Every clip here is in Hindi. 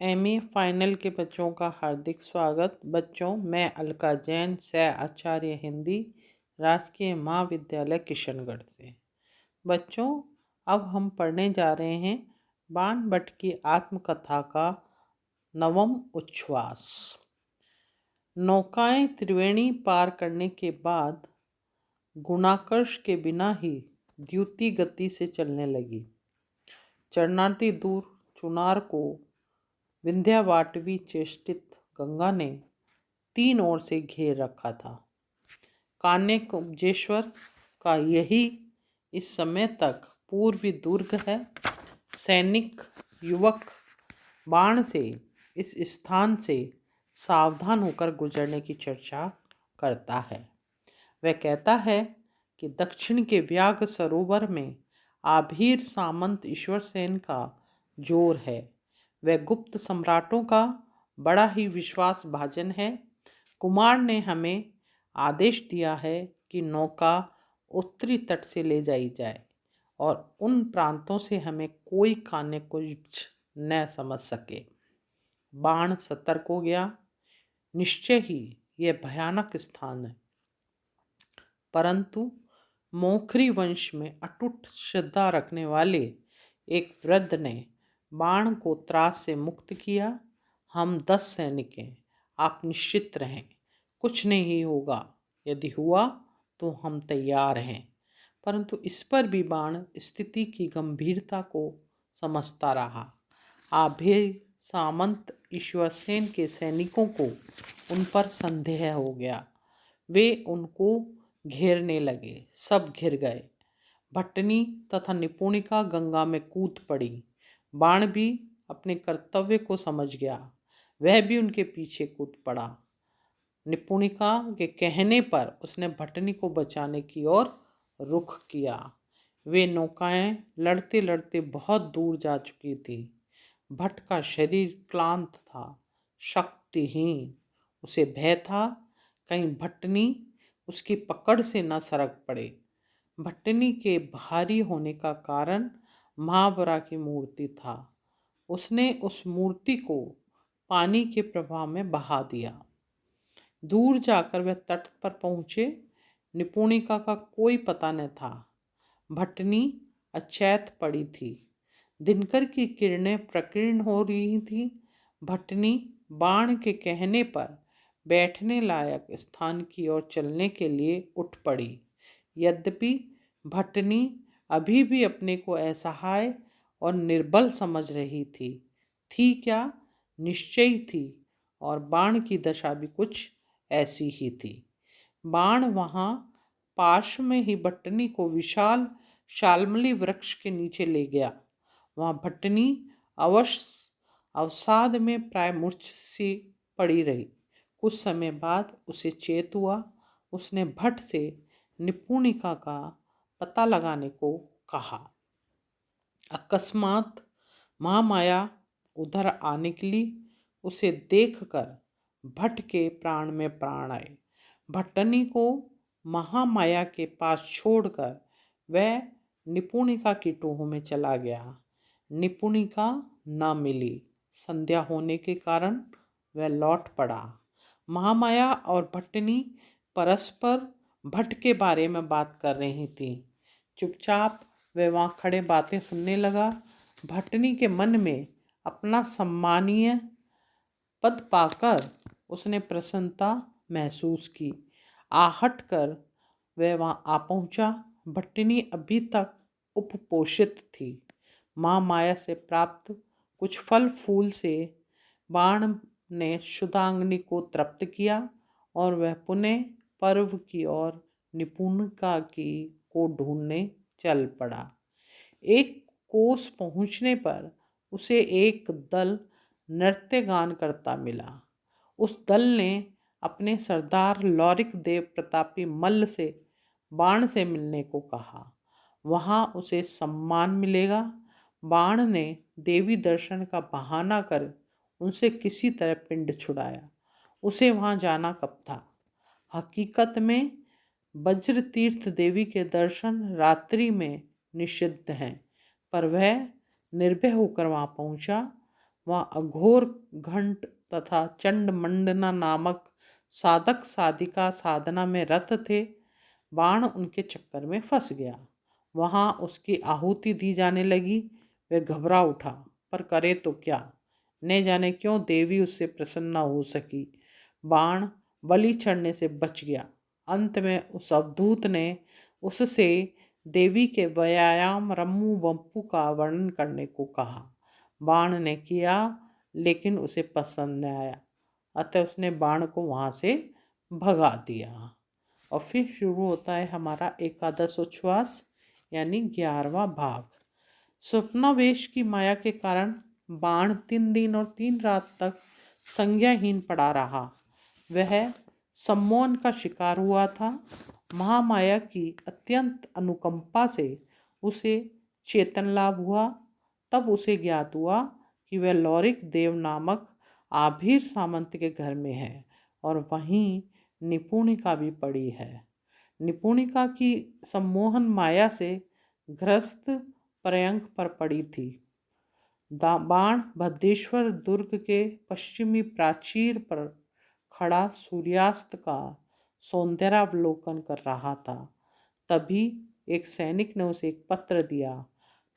एमए फाइनल के बच्चों का हार्दिक स्वागत। बच्चों, मैं अलका जैन, सह आचार्य हिंदी, राजकीय महाविद्यालय किशनगढ़ से। बच्चों, अब हम पढ़ने जा रहे हैं बाण भट्ट की आत्मकथा का 9वां उच्छ्वास। नौकाएं त्रिवेणी पार करने के बाद गुणाकर्ष के बिना ही द्युति गति से चलने लगी। चरणार्थी दूर चुनार को विंध्यावाटवी चेष्टित गंगा ने 3 ओर से घेर रखा था। कान्य कुब्जेश्वर का यही इस समय तक पूर्वी दुर्ग है। सैनिक युवक बाण से इस स्थान से सावधान होकर गुजरने की चर्चा करता है। वह कहता है कि दक्षिण के व्याघ्र सरोवर में आभीर सामंत ईश्वरसेन का जोर है। वह गुप्त सम्राटों का बड़ा ही विश्वास भाजन है। कुमार ने हमें आदेश दिया है कि नौका उत्तरी तट से ले जाई जाए और उन प्रांतों से हमें कोई कान्य कुब्ज न समझ सके। बाण सतर्क हो गया। निश्चय ही यह भयानक स्थान है, परंतु मोखरी वंश में अटूट श्रद्धा रखने वाले एक वृद्ध ने बाण को त्रास से मुक्त किया। हम 10 सैनिक हैं, आप निश्चित रहें, कुछ नहीं होगा। यदि हुआ तो हम तैयार हैं। परंतु इस पर भी बाण स्थिति की गंभीरता को समझता रहा। आभीर सामंत ईश्वरसेन के सैनिकों को उन पर संदेह हो गया। वे उनको घेरने लगे। सब घिर गए। भट्टनी तथा निपुणिका गंगा में कूद पड़ी। बाण भी अपने कर्तव्य को समझ गया। वह भी उनके पीछे कूद पड़ा। निपुणिका के कहने पर उसने भट्टनी को बचाने की ओर रुख किया। वे नौकाएं लड़ते लड़ते बहुत दूर जा चुकी थी। भट्ट का शरीर क्लांत था, शक्तिहीन। उसे भय था कहीं भट्टनी उसकी पकड़ से न सरक पड़े। भट्टनी के भारी होने का कारण महाबरा की मूर्ति था। उसने उस मूर्ति को पानी के प्रवाह में बहा दिया। दूर जाकर वह तट पर पहुँचे। निपुणिका का कोई पता न था। भट्टनी अचेत पड़ी थी। दिनकर की किरणें प्रकीर्ण हो रही थीं। भट्टनी बाण के कहने पर बैठने लायक स्थान की ओर चलने के लिए उठ पड़ी। यद्यपि भट्टनी अभी भी अपने को असहाय और निर्बल समझ रही थी क्या? निश्चय थी। और बाण की दशा भी कुछ ऐसी ही थी। बाण वहाँ पार्श्व में ही भट्टनी को विशाल शाल्मली वृक्ष के नीचे ले गया। वहाँ भट्टनी अवसाद में प्राय मूर्छित पड़ी रही। कुछ समय बाद उसे चेत हुआ। उसने भट्ट से निपुणिका का पता लगाने को कहा। अकस्मात महामाया उधर आ निकली। उसे देखकर भट्ट के प्राण में प्राण आए। भट्टनी को महामाया के पास छोड़कर वह निपुणिका की टोह में चला गया। निपुणिका न मिली। संध्या होने के कारण वह लौट पड़ा। महामाया और भट्टनी परस्पर भट्ट के बारे में बात कर रही थी। चुपचाप वह वहाँ खड़े बातें सुनने लगा। भट्टनी के मन में अपना सम्मानीय पद पाकर उसने प्रसन्नता महसूस की। आहट कर वह वहाँ आ पहुँचा। भट्टनी अभी तक उपपोषित थी। माँ माया से प्राप्त कुछ फल फूल से बाण ने शुद्धांगनी को तृप्त किया और वह पुनः पर्व की ओर निपुणिका को ढूंढने चल पड़ा। एक कोस पहुँचने पर उसे एक दल नृत्य गान करता मिला। उस दल ने अपने सरदार लौरिक देव प्रतापी मल्ल से बाण से मिलने को कहा। वहाँ उसे सम्मान मिलेगा। बाण ने देवी दर्शन का बहाना कर उनसे किसी तरह पिंड छुड़ाया। उसे वहाँ जाना कब था? हकीकत में वज्र तीर्थ देवी के दर्शन रात्रि में निषिद्ध हैं, पर वह निर्भय होकर वहाँ पहुँचा। वहाँ अघोर घंट तथा चंडमंडना नामक साधक साधिका साधना में रत थे। बाण उनके चक्कर में फंस गया। वहाँ उसकी आहुति दी जाने लगी। वह घबरा उठा, पर करे तो क्या। न जाने क्यों देवी उससे प्रसन्न न हो सकी। बाण बलि चढ़ने से बच गया। अंत में उस अवधूत ने उससे देवी के व्यायाम रम्मू बम्पू का वर्णन करने को कहा। बाण ने किया, लेकिन उसे पसंद न आया, अतः उसने बाण को वहाँ से भगा दिया। और फिर शुरू होता है हमारा एकादश उच्छ्वास यानी 11वां भाग। स्वप्नावेश की माया के कारण बाण 3 दिन और 3 रात तक संज्ञाहीन पड़ा रहा। वह सम्मोहन का शिकार हुआ था। महामाया की अत्यंत अनुकंपा से उसे चेतन लाभ हुआ। तब उसे ज्ञात हुआ कि वह लौरिक देव नामक आभीर सामंत के घर में है और वहीं निपुणिका भी पड़ी है। निपुणिका की सम्मोहन माया से ग्रस्त पर्यंक पर पड़ी थी। बाण भद्रेश्वर दुर्ग के पश्चिमी प्राचीर पर खड़ा सूर्यास्त का सौंदर्यावलोकन कर रहा था। तभी एक सैनिक ने उसे एक पत्र दिया।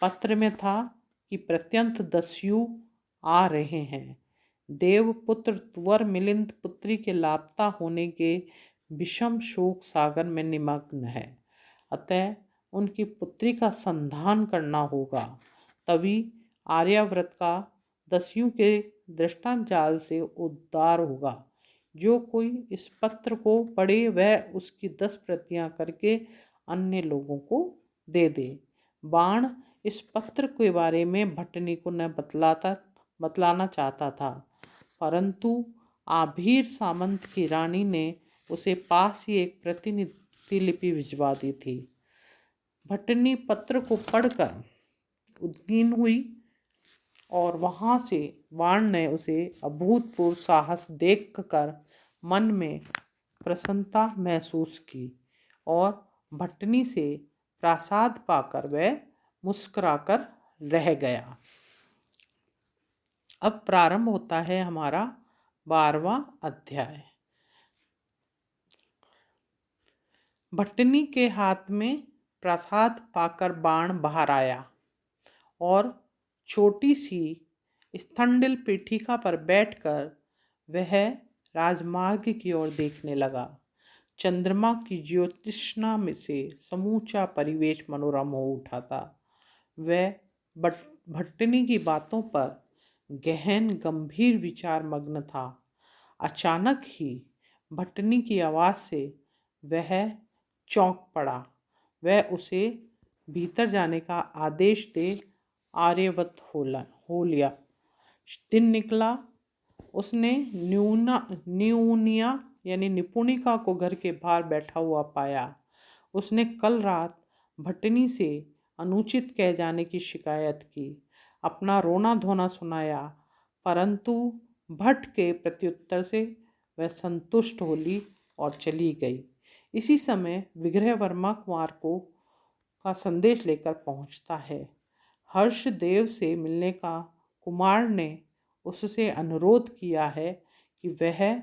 पत्र में था कि प्रत्यंत दस्यु आ रहे हैं। देवपुत्र तुवर मिलिंद पुत्री के लापता होने के विषम शोक सागर में निमग्न है, अतः उनकी पुत्री का संधान करना होगा। तभी आर्याव्रत का दस्युओं के दृष्टांत जाल से उद्धार होगा। जो कोई इस पत्र को पढ़े वह उसकी 10 प्रतियां करके अन्य लोगों को दे दे। बाण इस पत्र के बारे में भट्टनी को न बतलाना चाहता था, परंतु आभीर सामंत की रानी ने उसे पास ही एक प्रतिलिपि भिजवा दी थी। भट्टनी पत्र को पढ़कर उद्विग्न हुई और वहाँ से बाण ने उसे अभूतपूर्व साहस देखकर मन में प्रसन्नता महसूस की और भट्टनी से प्रसाद पाकर वह मुस्कुराकर रह गया। अब प्रारंभ होता है हमारा 12वां अध्याय। भट्टनी के हाथ में प्रसाद पाकर बाण बाहर आया और छोटी सी स्थंडिल पीठिका पर बैठकर वह राजमार्ग की ओर देखने लगा। चंद्रमा की ज्योतिष्णा में से समूचा परिवेश मनोरम हो उठा था। वह भट्टनी की बातों पर गहन गंभीर विचार मग्न था। अचानक ही भट्टनी की आवाज़ से वह चौंक पड़ा। वह उसे भीतर जाने का आदेश दे आर्यवत हो लिया। दिन निकला। उसने न्यूनिया यानी निपुणिका को घर के बाहर बैठा हुआ पाया। उसने कल रात भट्टनी से अनुचित कह जाने की शिकायत की, अपना रोना धोना सुनाया, परंतु भट्ट के प्रत्युत्तर से वह संतुष्ट हो ली और चली गई। इसी समय विग्रह वर्मा कुमार का संदेश लेकर पहुंचता है। हर्षदेव से मिलने का कुमार ने उससे अनुरोध किया है कि वह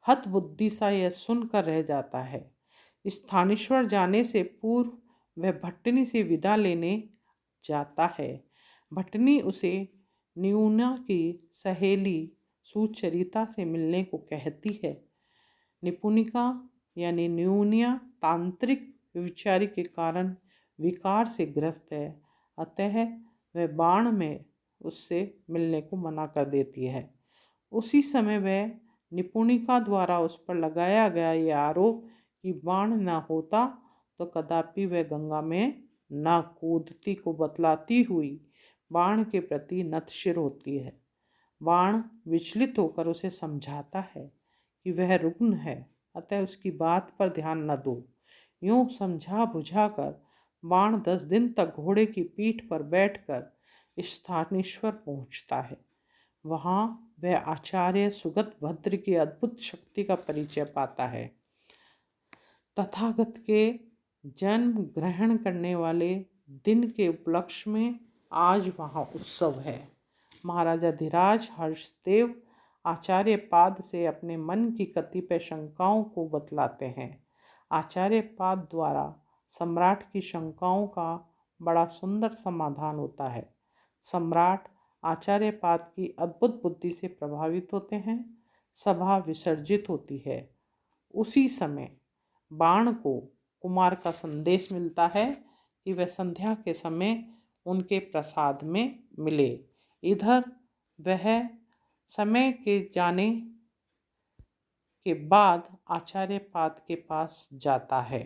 हतबुद्धि सा यह सुनकर रह जाता है। स्थानेश्वर जाने से पूर्व वह भट्टनी से विदा लेने जाता है। भट्टनी उसे न्यूना की सहेली सुचरिता से मिलने को कहती है। निपुणिका यानी न्यूनिया तांत्रिक विचारी के कारण विकार से ग्रस्त है, अतः वह बाण में उससे मिलने को मना कर देती है। उसी समय वह निपुणिका द्वारा उस पर लगाया गया यह आरोप कि बाण न होता तो कदापि वह गंगा में न कूदती को बतलाती हुई बाण के प्रति नतशिर होती है। बाण विचलित होकर उसे समझाता है कि वह रुग्ण है, अतः उसकी बात पर ध्यान न दो। यूँ समझा बुझाकर बाण 10 दिन तक घोड़े की पीठ पर बैठकर स्थानेश्वर पहुँचता है। वहाँ वह आचार्य सुगत भद्र की अद्भुत शक्ति का परिचय पाता है। तथागत के जन्म ग्रहण करने वाले दिन के उपलक्ष्य में आज वहाँ उत्सव है। महाराजा धीराज हर्षदेव आचार्य पाद से अपने मन की कतिपय शंकाओं को बतलाते हैं। आचार्य पाद द्वारा सम्राट की शंकाओं का बड़ा सुंदर समाधान होता है। सम्राट आचार्य पाद की अद्भुत बुद्धि से प्रभावित होते हैं। सभा विसर्जित होती है। उसी समय बाण को कुमार का संदेश मिलता है कि वह संध्या के समय उनके प्रसाद में मिले। इधर वह समय के जाने के बाद आचार्य पाद के पास जाता है।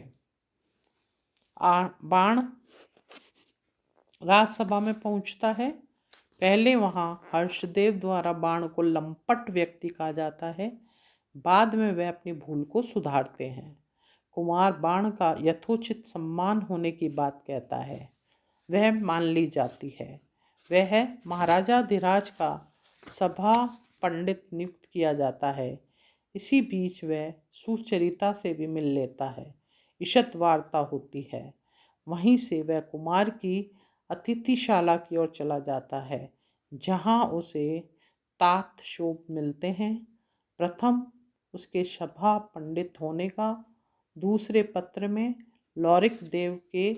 बाण राजसभा में पहुंचता है। पहले वहां हर्षदेव द्वारा बाण को लंपट व्यक्ति कहा जाता है। बाद में वह अपनी भूल को सुधारते हैं। कुमार बाण का यथोचित सम्मान होने की बात कहता है। वह मान ली जाती है। वह महाराजा धीराज का सभा पंडित नियुक्त किया जाता है। इसी बीच वह सुचरिता से भी मिल लेता है। ईषत वार्ता होती है। वहीं से वह कुमार की अतिथिशाला की ओर चला जाता है, जहां उसे तात शोभ मिलते हैं। प्रथम उसके सभा पंडित होने का, दूसरे पत्र में लौरिक देव के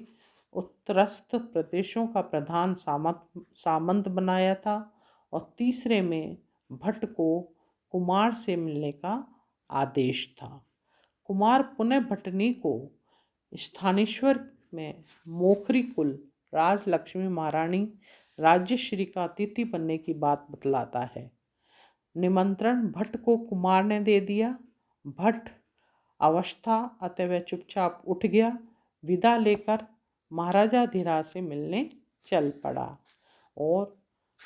उत्तरस्थ प्रदेशों का प्रधान सामंत बनाया था, और तीसरे में भट्ट को कुमार से मिलने का आदेश था। कुमार पुनः भटनी को स्थानेश्वर में मोखरी कुल राजलक्ष्मी महारानी राज्यश्री का अतिथि बनने की बात बतलाता है। निमंत्रण भट्ट को कुमार ने दे दिया। भट्ट अवस्था अतः वह चुपचाप उठ गया। विदा लेकर महाराजा धीराज से मिलने चल पड़ा। और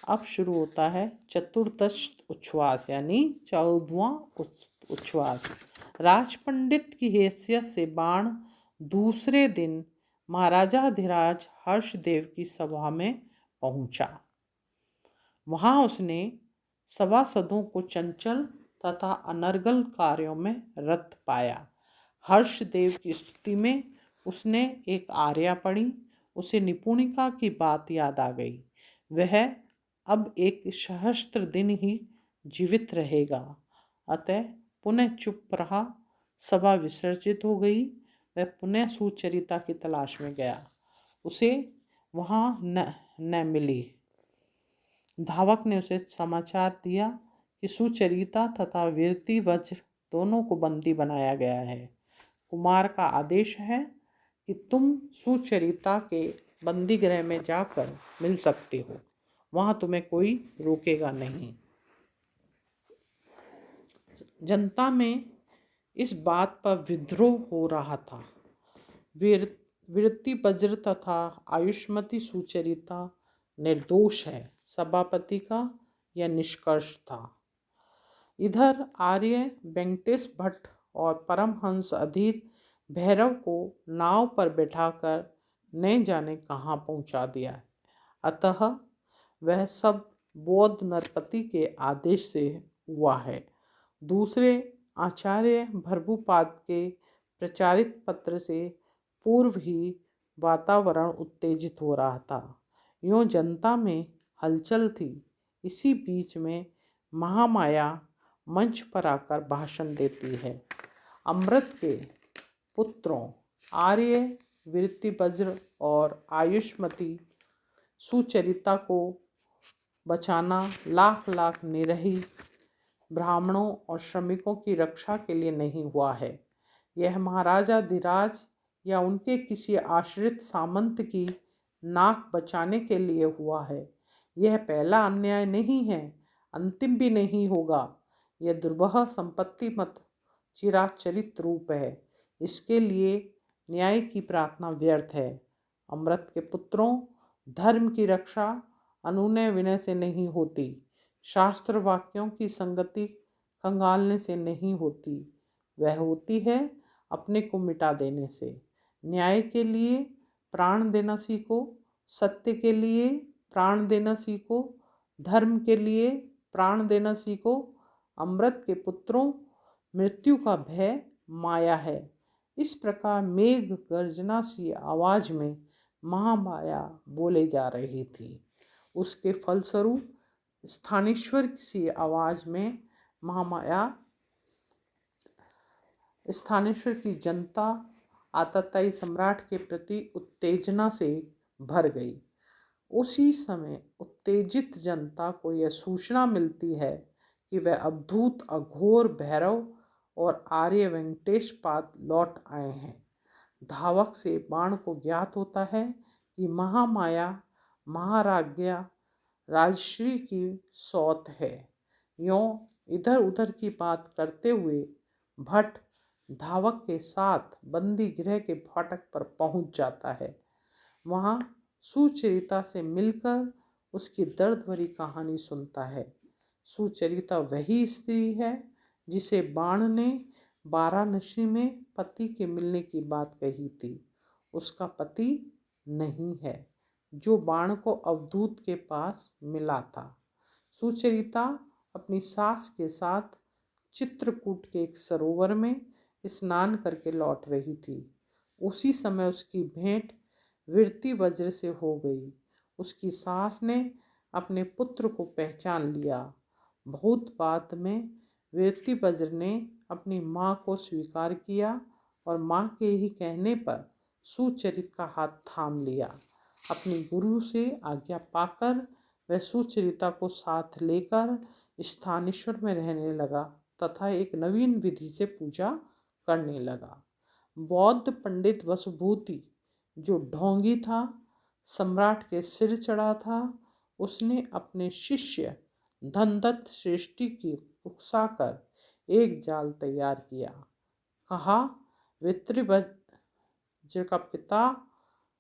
अब शुरू होता है चतुर्दश उच्छ्वास, यानी 14वां उच्छ्वास। राजपंडित की हैसियत से बाण दूसरे दिन महाराजा धीराज हर्षदेव की सभा में पहुंचा। वहां उसने सभासदों को चंचल तथा अनर्गल कार्यों में रत पाया। हर्षदेव की स्तुति में उसने एक आर्या पढ़ी। उसे निपुणिका की बात याद आ गई। वह अब एक सहस्त्र दिन ही जीवित रहेगा। अतः पुनः चुप रहा। सभा विसर्जित हो गई। वह पुनः सुचरिता की तलाश में गया। उसे वहां न मिली। धावक ने उसे समाचार दिया कि सुचरिता तथा वीरती वज्र दोनों को बंदी बनाया गया है। कुमार का आदेश है कि तुम सुचरिता के बंदी गृह में जाकर मिल सकते हो। वहां तुम्हें कोई रोकेगा नहीं। जनता में इस बात पर विद्रोह हो रहा था। वीरती वज्र तथा आयुष्मती सुचरिता निर्दोष है, सभापति का यह निष्कर्ष था। इधर आर्य वेंकटेश भट्ट और परमहंस अधीर भैरव को नाव पर बैठाकर न जाने कहाँ पहुँचा दिया। अतः वह सब बौद्ध नरपति के आदेश से हुआ है। दूसरे आचार्य भरभूपाद के प्रचारित पत्र से पूर्व ही वातावरण उत्तेजित हो रहा था। यूँ जनता में हलचल थी। इसी बीच में महामाया मंच पर आकर भाषण देती है। अमृत के पुत्रों आर्य, वीरतिवज्र और आयुष्मती सुचरिता को बचाना लाख लाख निरही ब्राह्मणों और श्रमिकों की रक्षा के लिए नहीं हुआ है। यह महाराजा धीराज या उनके किसी आश्रित सामंत की नाक बचाने के लिए हुआ है। यह पहला अन्याय नहीं है, अंतिम भी नहीं होगा। यह दुर्बह संपत्ति मत चिराचरित रूप है। इसके लिए न्याय की प्रार्थना व्यर्थ है। अमृत के पुत्रों, धर्म की रक्षा अनुनय विनय से नहीं होती, शास्त्र वाक्यों की संगति खंगालने से नहीं होती। वह होती है अपने को मिटा देने से। न्याय के लिए प्राण देना सीखो, सत्य के लिए प्राण देना सीखो, धर्म के लिए प्राण देना सीखो। अमृत के पुत्रों, मृत्यु का भय माया है। इस प्रकार मेघ गर्जना सी आवाज में महामाया बोले जा रही थी। उसके फलस्वरूप स्थानेश्वर सी आवाज में महामाया स्थानेश्वर की जनता आतताई सम्राट के प्रति उत्तेजना से भर गई। उसी समय उत्तेजित जनता को यह सूचना मिलती है कि वह अवधूत अघोर भैरव और आर्य वेंकटेश पाद लौट आए हैं। धावक से बाण को ज्ञात होता है कि महामाया महाराज्ञा राजश्री की सौत है। यों इधर उधर की बात करते हुए भट्ट धावक के साथ बंदी गृह के फाटक पर पहुंच जाता है। वहां सुचरिता से मिलकर उसकी दर्द भरी कहानी सुनता है। सुचरिता वही स्त्री है जिसे बाण ने वाराणसी में पति के मिलने की बात कही थी। उसका पति नहीं है जो बाण को अवधूत के पास मिला था। सुचरिता अपनी सास के साथ चित्रकूट के एक सरोवर में स्नान करके लौट रही थी। उसी समय उसकी भेंट विरति वज्र से हो गई। उसकी सास ने अपने पुत्र को पहचान लिया। बहुत बाद में विरति वज्र ने अपनी माँ को स्वीकार किया और माँ के ही कहने पर सुचरित का हाथ थाम लिया। अपनी गुरु से आज्ञा पाकर वह सुचरिता को साथ लेकर स्थानेश्वर में रहने लगा तथा एक नवीन विधि से पूजा करने लगा। बौद्ध पंडित वसुभूति जो ढोंगी था, सम्राट के सिर चढ़ा था, उसने अपने शिष्य धनदत्त श्रेष्ठी की उकसाकर एक जाल तैयार किया। कहा वित्रिवज्र का पिता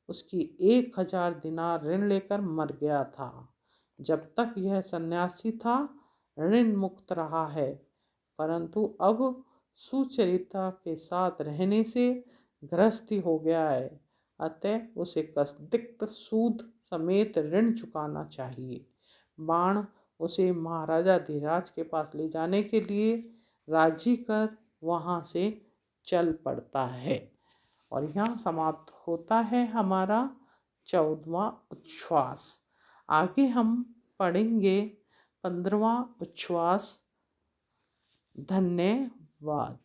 उसकी 1000 दिनार ऋण लेकर मर गया था। जब तक यह सन्यासी था ऋण मुक्त रहा है, परंतु अब सुचरिता के साथ रहने से गृहस्थी हो गया है, अतः उसे कष्टिक्त सूद समेत ऋण चुकाना चाहिए। बाण उसे महाराजा धीराज के पास ले जाने के लिए राजी कर वहाँ से चल पड़ता है। और यहाँ समाप्त होता है हमारा 14वां उच्छ्वास। आगे हम पढ़ेंगे 15वां उच्छ्वास। धन्यवाद।